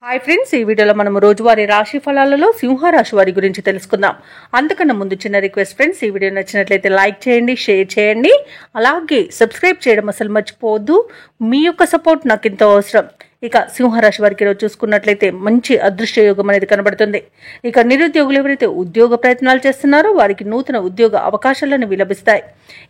Hi friends, ఈ వీడియోలో మనం రోజువారీ రాశి ఫలాలలో సింహరాశి వారి గురించి తెలుసుకుందాం. అంతకన్నా ముందు చిన్న రిక్వెస్ట్ ఫ్రెండ్స్, ఈ వీడియో నచ్చినట్లయితే లైక్ చేయండి, షేర్ చేయండి, అలాగే సబ్స్క్రైబ్ చేయడం అసలు మర్చిపోవద్దు. మీ యొక్క సపోర్ట్ నాకు ఎంతో అవసరం. ఇక సింహరాశి వారికి ఈరోజు చూసుకున్నట్లయితే మంచి అదృష్ట యోగం అనేది కనబడుతుంది. ఇక నిరుద్యోగులు ఎవరైతే ఉద్యోగ ప్రయత్నాలు చేస్తున్నారో వారికి నూతన ఉద్యోగ అవకాశాలను విలభిస్తాయి.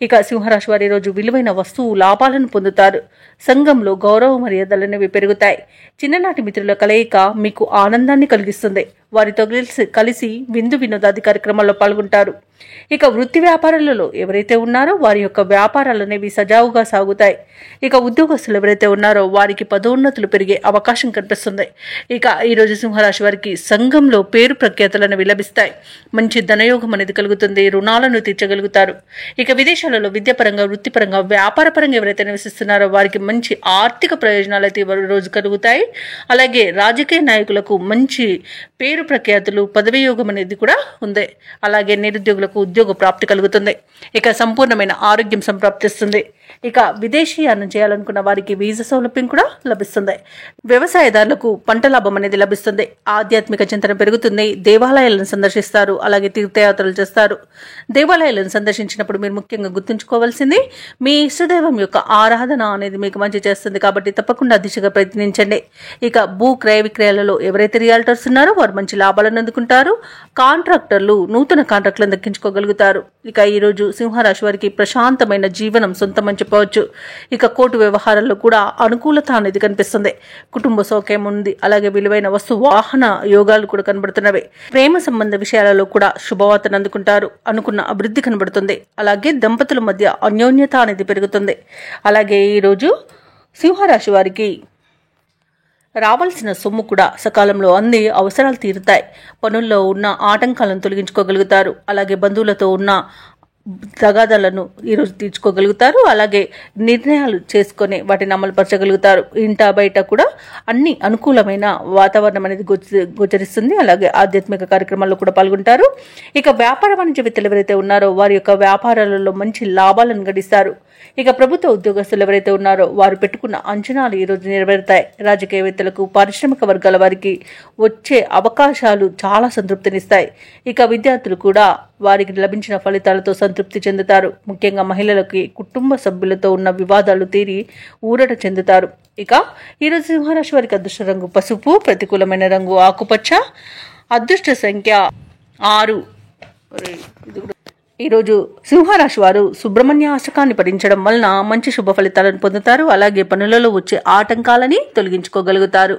ఇక సింహరాశి వారి రోజు విలువైన వస్తువు లాభాలను పొందుతారు. సంఘంలో గౌరవ మర్యాదలనేవి పెరుగుతాయి. చిన్ననాటి మిత్రుల కలయిక మీకు ఆనందాన్ని కలిగిస్తుంది. వారితో కలిసి విందు వినోదాది కార్యక్రమాల్లో పాల్గొంటారు. ఇక వృత్తి వ్యాపారాలలో ఎవరైతే ఉన్నారో వారి యొక్క వ్యాపారాలు అనేవి సజావుగా సాగుతాయి. ఇక ఉద్యోగస్తులు ఎవరైతే ఉన్నారో వారికి పదోన్నతులు పెరిగే అవకాశం కనిపిస్తుంది. ఇక ఈరోజు సింహరాశి వారికి సంఘంలో పేరు ప్రఖ్యాతులను విలభిస్తాయి. మంచి ధనయోగం అనేది కలుగుతుంది. రుణాలను తీర్చగలుగుతారు. ఇక విదేశాలలో విద్యాపరంగా, వృత్తిపరంగా, వ్యాపారపరంగా ఎవరైతే నివసిస్తున్నారో వారికి మంచి ఆర్థిక ప్రయోజనాలు అయితే రోజు కలుగుతాయి. అలాగే రాజకీయ నాయకులకు మంచి పేరు ప్రఖ్యాతులు, పదవి యోగం అనేది కూడా ఉంది. అలాగే నిరుద్యోగులకు ఉద్యోగ ప్రాప్తి కలుగుతుంది. ఇక సంపూర్ణమైన ఆరోగ్యం సంప్రాప్తిస్తుంది. ఇక విదేశీయానం చేయాలనుకున్న వారికి వీసా సౌలభ్యం కూడా లభిస్తుంది. వ్యవసాయదారులకు పంట లాభం అనేది లభిస్తుంది. ఆధ్యాత్మిక చింతన పెరుగుతుంది. దేవాలయాలను సందర్శిస్తారు. అలాగే తీర్థయాత్రలు చేస్తారు. దేవాలయాలను సందర్శించినప్పుడు మీరు ముఖ్యంగా గుర్తుంచుకోవాల్సింది మీ ఇష్టదైవం యొక్క ఆరాధన అనేది మీకు మంచి చేస్తుంది. కాబట్టి తప్పకుండా దిశగా ప్రయత్నించండి. ఇక భూ క్రయ విక్రయాలలో ఎవరైతే రియాల్టర్స్ ఉన్నారో వారు మంచి లాభాలను అందుకుంటారు. కాంట్రాక్టర్లు నూతన కాంట్రాక్టులను దక్కించుకోగలుగుతారు. ఇక ఈరోజు సింహరాశి వారికి ప్రశాంతమైన జీవనం సొంతమని చెప్పవచ్చు. ఇక కోర్టు వ్యవహారాల్లో కూడా అనుకూలత అనేది కనిపిస్తుంది. కుటుంబ సౌఖ్యం ఉంది. అలాగే విలువైన వస్తు వాహన యోగాలు కూడా కనబడుతున్నవి. ప్రేమ సంబంధ విషయాలలో కూడా శుభవార్తను అందుకుంటారు. అనుకున్న అభివృద్ధి కనబడుతుంది. అలాగే దంపతుల మధ్య అన్యోన్యత అనేది పెరుగుతుంది. అలాగే ఈరోజు సింహరాశి వారికి రావాల్సిన సొమ్ము కూడా సకాలంలో అంది అవసరాలు తీరుతాయి. పనుల్లో ఉన్న ఆటంకాలను తొలగించుకోగలుగుతారు. అలాగే బంధువులతో ఉన్న తగాదాలను ఈరోజు తీర్చుకోగలుగుతారు. అలాగే నిర్ణయాలు చేసుకొని వాటిని అమలుపరచగలుగుతారు. ఇంట బయట కూడా అన్ని అనుకూలమైన వాతావరణం అనేది గోచరిస్తుంది. అలాగే ఆధ్యాత్మిక కార్యక్రమాల్లో కూడా పాల్గొంటారు. ఇక వ్యాపార వాణిజ్యవేత్తలు ఎవరైతే ఉన్నారో వారి యొక్క వ్యాపారాలలో మంచి లాభాలను గడిస్తారు. ఇక ప్రభుత్వ ఉద్యోగస్తులు ఎవరైతే ఉన్నారో వారు పెట్టుకున్న అంచనాలు ఈరోజు నెరవేరుతాయి. రాజకీయవేత్తలకు, పారిశ్రామిక వర్గాల వారికి వచ్చే అవకాశాలు చాలా సంతృప్తినిస్తాయి. ఇక విద్యార్థులు కూడా వారికి లభించిన ఫలితాలతో సంతృప్తి చెందుతారు. ముఖ్యంగా మహిళలకి కుటుంబ సభ్యులతో ఉన్న వివాదాలు తీరి ఊరట చెందుతారు. ఇక ఈరోజు సింహరాశి వారికి అదృష్ట రంగు పసుపు, ప్రతికూలమైన రంగు ఆకుపచ్చ, అదృష్ట సంఖ్య 6. ఈరోజు సింహరాశి వారు సుబ్రహ్మణ్య అష్టకాన్ని పఠించడం వలన మంచి శుభ ఫలితాలను పొందుతారు. అలాగే పనులలో వచ్చే ఆటంకాలని తొలగించుకోగలుగుతారు.